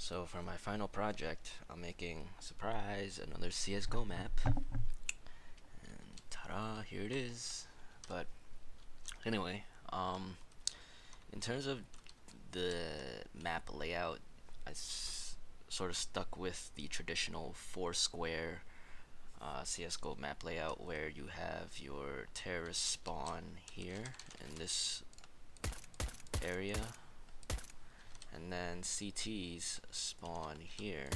So for my final project, I'm making, surprise, another CSGO map. And ta-da, here it is. But anyway, in terms of the map layout, sort of stuck with the traditional four square CSGO map layout where you have your terrorist spawn here in this area, and then CTs spawn here.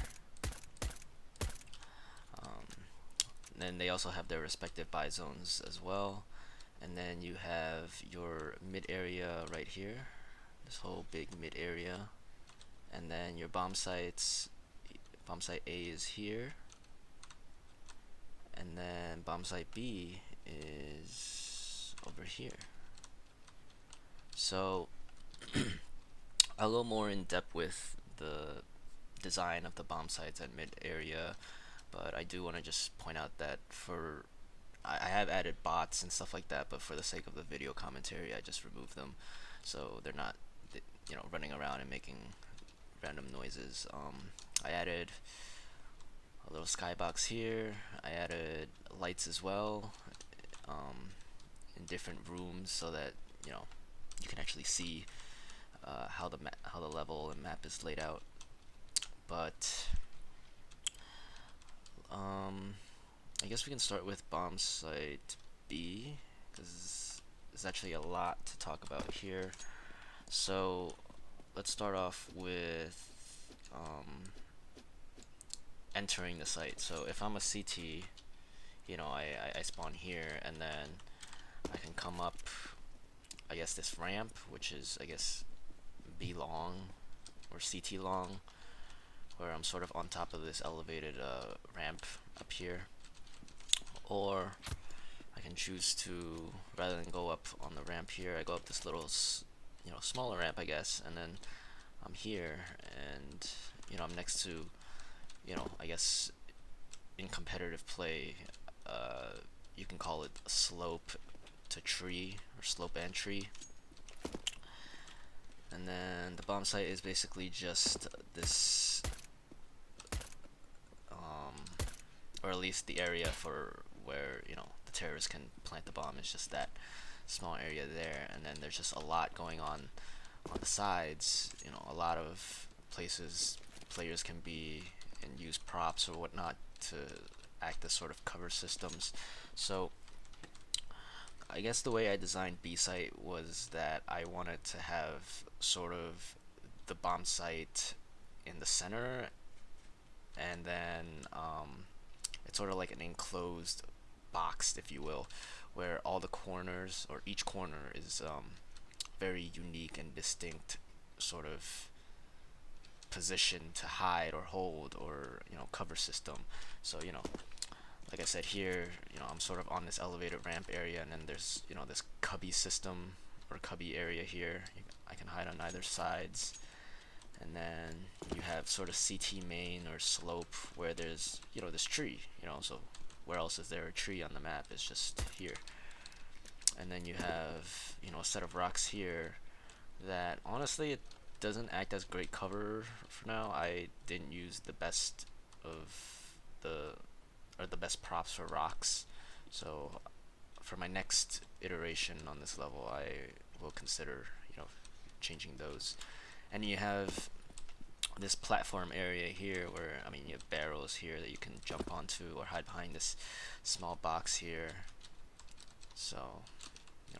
Then they also have their respective buy zones as well. And then you have your mid area right here, this whole big mid area. And then your bomb sites, bomb site A is here. And then bomb site B is over here. So I'll go more in depth with the design of the bomb sites at mid area, but I do want to just point out that I have added bots and stuff like that, but for the sake of the video commentary, I just removed them, so they're not, running around and making random noises. I added a little skybox here. I added lights as well, in different rooms, so that you can actually see how the level and map is laid out. But I guess we can start with bomb site B, because there's actually a lot to talk about here. So let's start off with entering the site. So if I'm a CT, I spawn here, and then I can come up, I guess, this ramp, which is, I guess, B long or CT long, where I'm sort of on top of this elevated ramp up here. Or I can choose to, rather than go up on the ramp here, I go up this little smaller ramp, I guess, and then I'm here, and I'm next to, I guess in competitive play, you can call it slope to tree, or slope and tree. And then the bomb site is basically just this, or at least the area for where the terrorists can plant the bomb is just that small area there. And then there's just a lot going on the sides, a lot of places players can be and use props or whatnot to act as sort of cover systems. So I guess the way I designed B site was that I wanted to have sort of the bomb site in the center, and then it's sort of like an enclosed box, if you will, where all the corners, or each corner, is very unique and distinct sort of position to hide or hold, or cover system. So like I said here, I'm sort of on this elevated ramp area, and then there's this cubby system or cubby area here. I can hide on either sides. And then you have sort of CT main or slope, where there's this tree, so where else is there a tree on the map? It's just here. And then you have a set of rocks here that honestly, it doesn't act as great cover for now. I didn't use the best of the best props for rocks, so for my next iteration on this level, I will consider changing those. And you have this platform area here where, you have barrels here that you can jump onto or hide behind this small box here. So,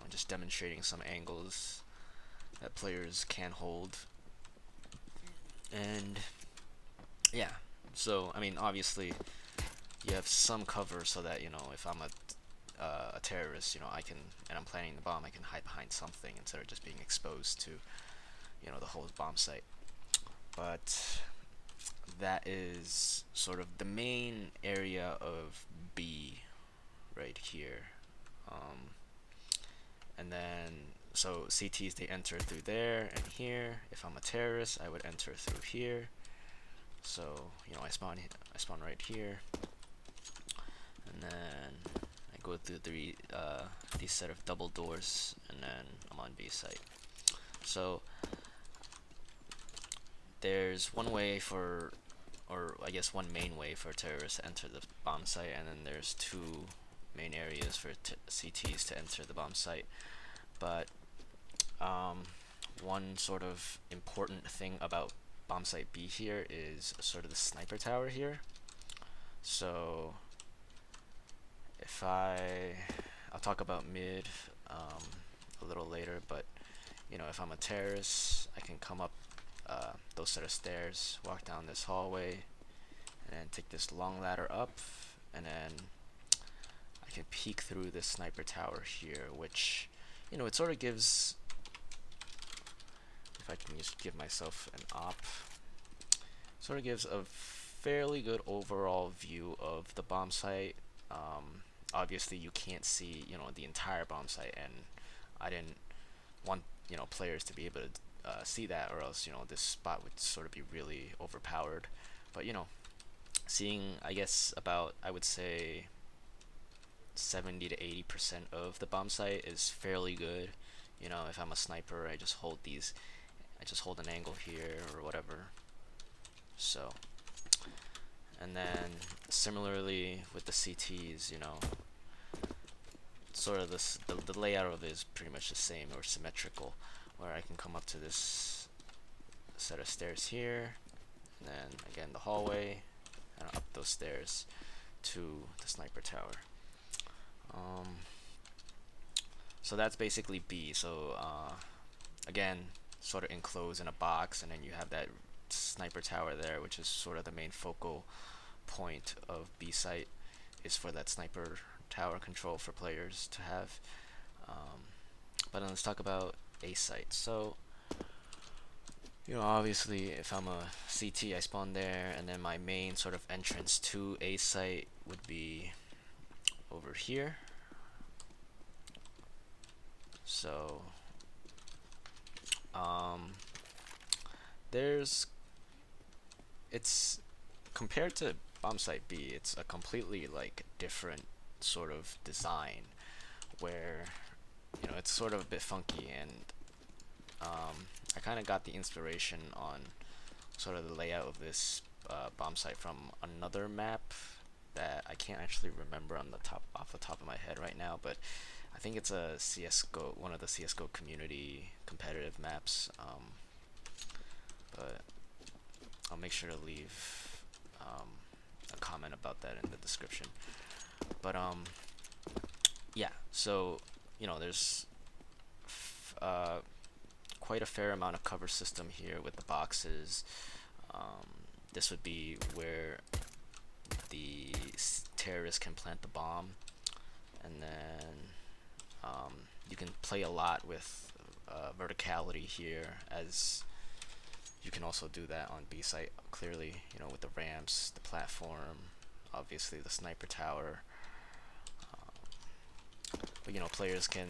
just demonstrating some angles that players can hold. And yeah, so obviously you have some cover, so that if I'm a terrorist, and I'm planting the bomb, I can hide behind something instead of just being exposed to the whole bomb site. But that is sort of the main area of B right here. And then so CTs, they enter through there and here. If I'm a terrorist, I would enter through here. So I spawn right here, and then I go through these set of double doors, and then I'm on B site. So there's one way for, or I guess one main way for terrorists to enter the bomb site, and then there's two main areas for CTs to enter the bomb site. But one sort of important thing about bomb site B here is sort of the sniper tower here. So if I'll talk about mid a little later, but you know, if I'm a terrorist, I can come up those set of stairs, walk down this hallway, and then take this long ladder up, and then I can peek through this sniper tower here, which, you know, it sort of gives, if I can just give myself an op, sort of gives a fairly good overall view of the bomb site. Obviously you can't see, you know, the entire bomb site, and I didn't want, you know, players to be able to see that, or else, you know, this spot would sort of be really overpowered. But, you know, seeing, I guess, about, I would say 70 to 80% of the bomb site is fairly good. You know, if I'm a sniper, I just hold an angle here or whatever. So, and then similarly with the CTs, you know, sort of the layout of it is pretty much the same, or symmetrical, where I can come up to this set of stairs here, and then again the hallway, and up those stairs to the sniper tower. So that's basically B. So again, sort of enclosed in a box, and then you have that sniper tower there, which is sort of the main focal point of B site, is for that sniper tower control for players to have. But then let's talk about A site. So, you know, obviously if I'm a CT, I spawn there, and then my main sort of entrance to A site would be over here. So it's compared to bomb site B, it's a completely like different sort of design, where, you know, it's sort of a bit funky, and I kind of got the inspiration on sort of the layout of this bomb site from another map that I can't actually remember off the top of my head right now, but I think it's a CS:GO, one of the CS:GO community competitive maps. But I'll make sure to leave a comment about that in the description. But yeah, so, you know, there's quite a fair amount of cover system here with the boxes. This would be where the terrorists can plant the bomb, and then you can play a lot with verticality here, as you can also do that on B site clearly, you know, with the ramps, the platform, obviously the sniper tower. But, you know, players can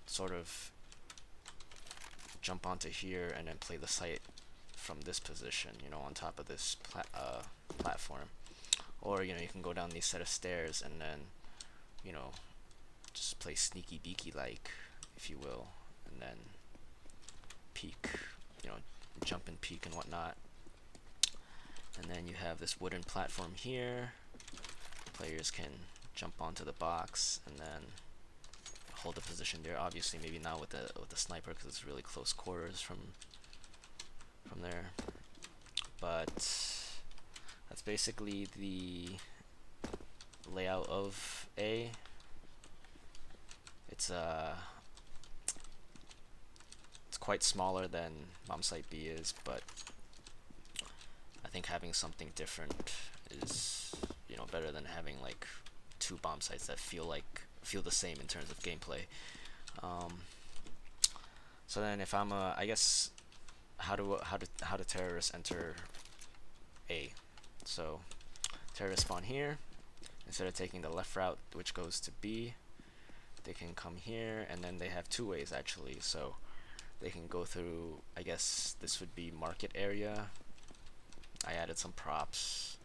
sort of jump onto here and then play the site from this position, you know, on top of this platform. Or, you know, you can go down these set of stairs and then, you know, just play sneaky beaky like, if you will, and then peek, you know, jump and peek and whatnot. And then you have this wooden platform here. Players can jump onto the box and then hold the position there. Obviously, maybe not with the sniper, because it's really close quarters from there. But that's basically the layout of A. It's quite smaller than bomb site B is, but I think having something different is, you know, better than having like two bomb sites that feel the same in terms of gameplay. So then, if I'm I guess, how do terrorists enter A? So terrorists spawn here. Instead of taking the left route, which goes to B, they can come here, and then they have two ways actually. So they can go through, I guess this would be market area. I added some props.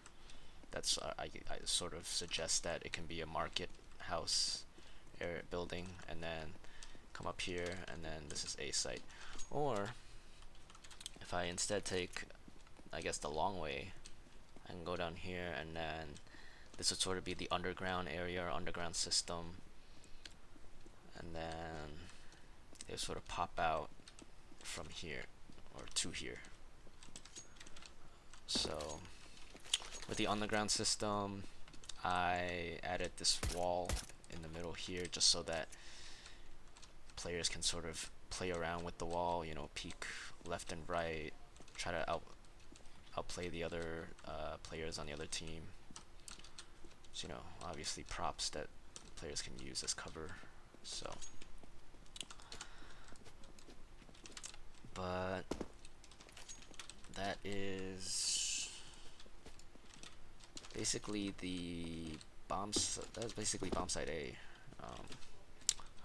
That's I sort of suggest that it can be a market house area building, and then come up here, and then this is A site. Or If I instead take, I guess, the long way, I can go down here, and then this would sort of be the underground area or underground system, and then they sort of pop out from here or to here. So with the underground system, I added this wall in the middle here just so that players can sort of play around with the wall, you know, peek left and right, try to outplay the other players on the other team. So, you know, obviously props that players can use as cover. So, but that is basically the bombs. That's basically bomb site A.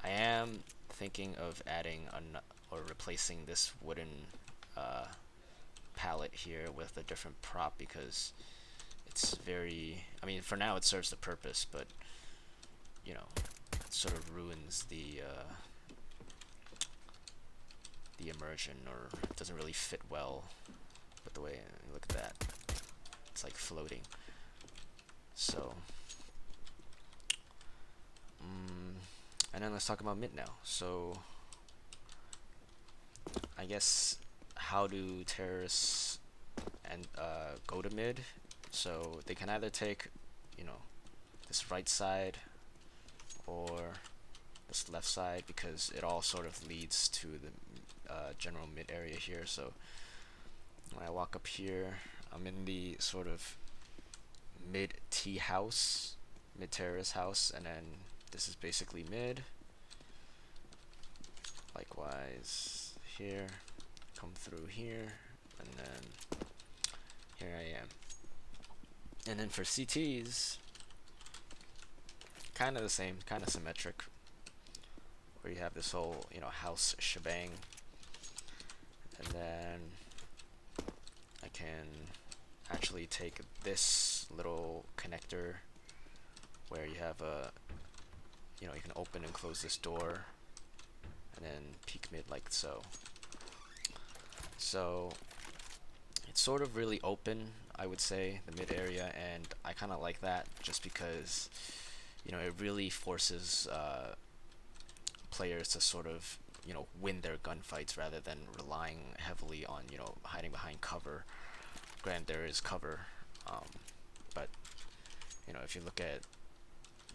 I am thinking of adding or replacing this wooden pallet here with a different prop, because it's very, I mean, for now it serves the purpose, but you know, it sort of ruins the immersion, or doesn't really fit well with the way, look at that, it's like floating. So and then let's talk about mid now. So I guess, how do terrorists and go to mid? So they can either take, you know, this right side or this left side, because it all sort of leads to the general mid area here. So when I walk up here, I'm in the sort of mid T house, mid terrace house, and then this is basically mid. Likewise here, come through here, and then here I am. And then for CTs, kind of the same, kind of symmetric, where you have this whole, you know, house shebang, and then I can actually take this little connector where you have a, you know, you can open and close this door, and then peek mid like so. So it's sort of really open, I would say, the mid area, and I kind of like that just because, you know, it really forces players to sort of, you know, win their gunfights rather than relying heavily on, you know, hiding behind cover. Granted, there is cover, but you know, if you look at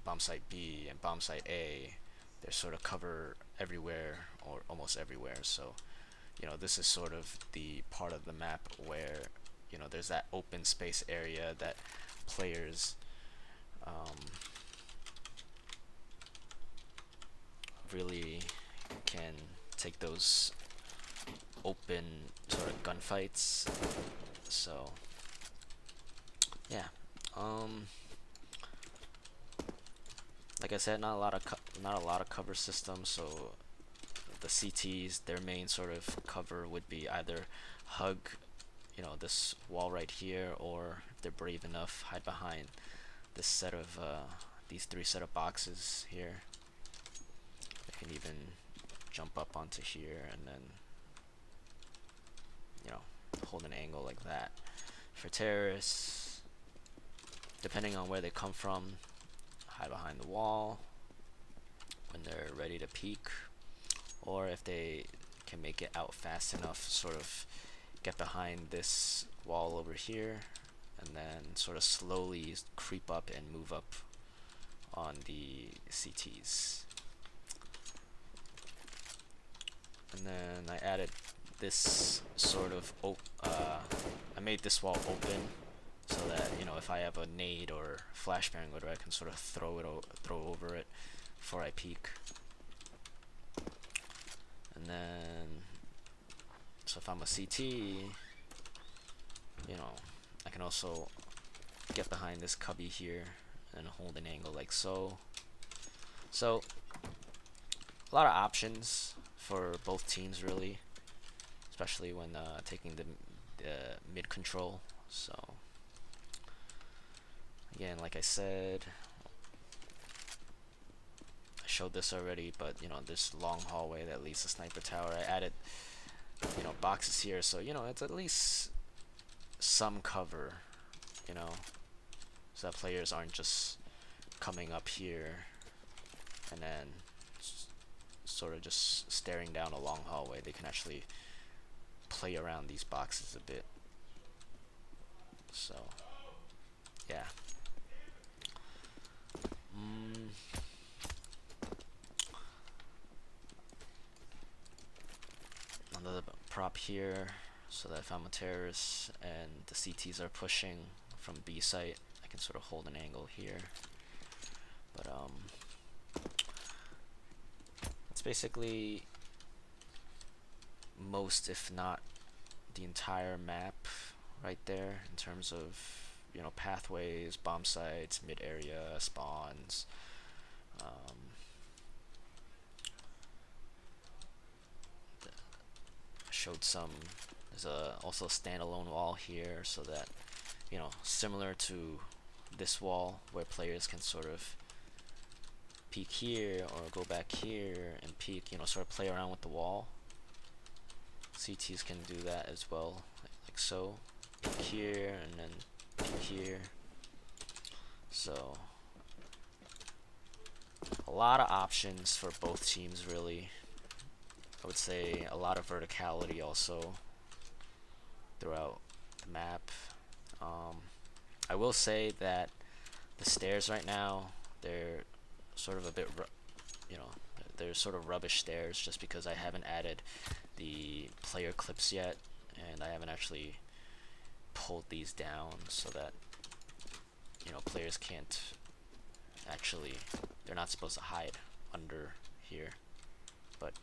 bomb site B and bomb site A, there's sort of cover everywhere, or almost everywhere. So, you know, this is sort of the part of the map where, you know, there's that open space area that players really can take those open sort of gunfights. So yeah, like I said, not a lot of cover systems. So the CTs, their main sort of cover would be either hug, you know, this wall right here, or if they're brave enough, hide behind this set of these three set of boxes here. They can even jump up onto here and then, you know, hold an angle like that. For terrorists, depending on where they come from, hide behind the wall when they're ready to peek, or if they can make it out fast enough, sort of get behind this wall over here and then sort of slowly creep up and move up on the CTs. And then I added this sort of I made this wall open so that, you know, if I have a nade or flashbang or whatever, I can sort of throw over it before I peek. And then, so if I'm a CT, you know, I can also get behind this cubby here and hold an angle like so. So a lot of options for both teams, really, especially when taking the mid control. So again, like I said, I showed this already, but you know, this long hallway that leads to sniper tower, I added boxes here, so it's at least some cover, you know, so that players aren't just coming up here and then sort of just staring down a long hallway. They can actually play around these boxes a bit. So yeah. Another prop here, so that if I'm a terrorist and the CTs are pushing from B site, I can sort of hold an angle here. But it's basically most, if not the entire map right there in terms of pathways, bomb sites, mid area, spawns. Showed some. There's also a standalone wall here, so that similar to this wall where players can sort of peek here or go back here and peek, sort of play around with the wall. CTs can do that as well, like so. Peek here and then peek here. So a lot of options for both teams, really. I would say a lot of verticality also throughout the map. I will say that the stairs right now, they're sort of a bit, they're sort of rubbish stairs just because I haven't added the player clips yet, and I haven't actually pulled these down so that players can't actually, they're not supposed to hide under here. But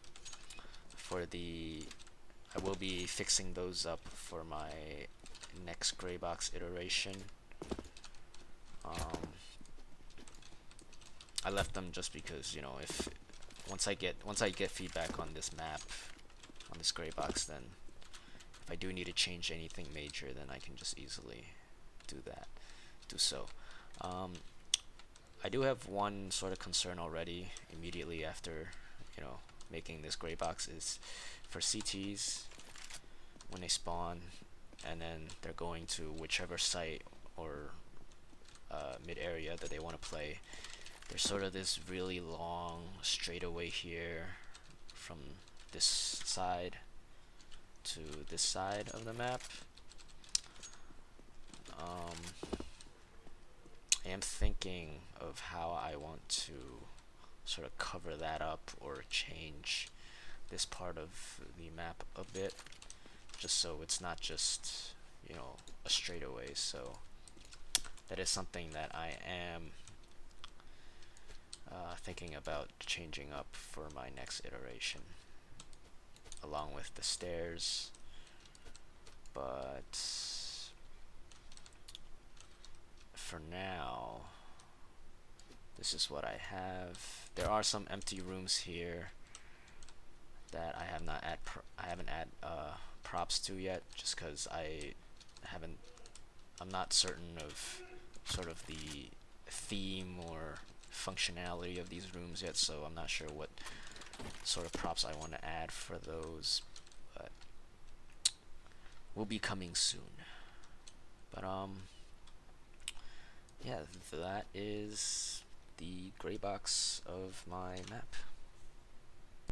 I will be fixing those up for my next Graybox iteration. I left them just because if once I get feedback on this map, on this Graybox, then if I do need to change anything major, then I can just easily do so. I do have one sort of concern already immediately after making this Graybox, is for CTs when they spawn and then they're going to whichever site or mid area that they want to play. There's sort of this really long straightaway here from this side to this side of the map. I am thinking of how I want to sort of cover that up or change this part of the map a bit, just so it's not just a straightaway. So that is something that I am thinking about changing up for my next iteration, along with the stairs. But for now, this is what I have. There are some empty rooms here that I haven't add props to yet, just because I'm not certain of sort of the theme or functionality of these rooms yet, so I'm not sure what sort of props I want to add for those, but will be coming soon. But yeah, that is the Graybox of my map.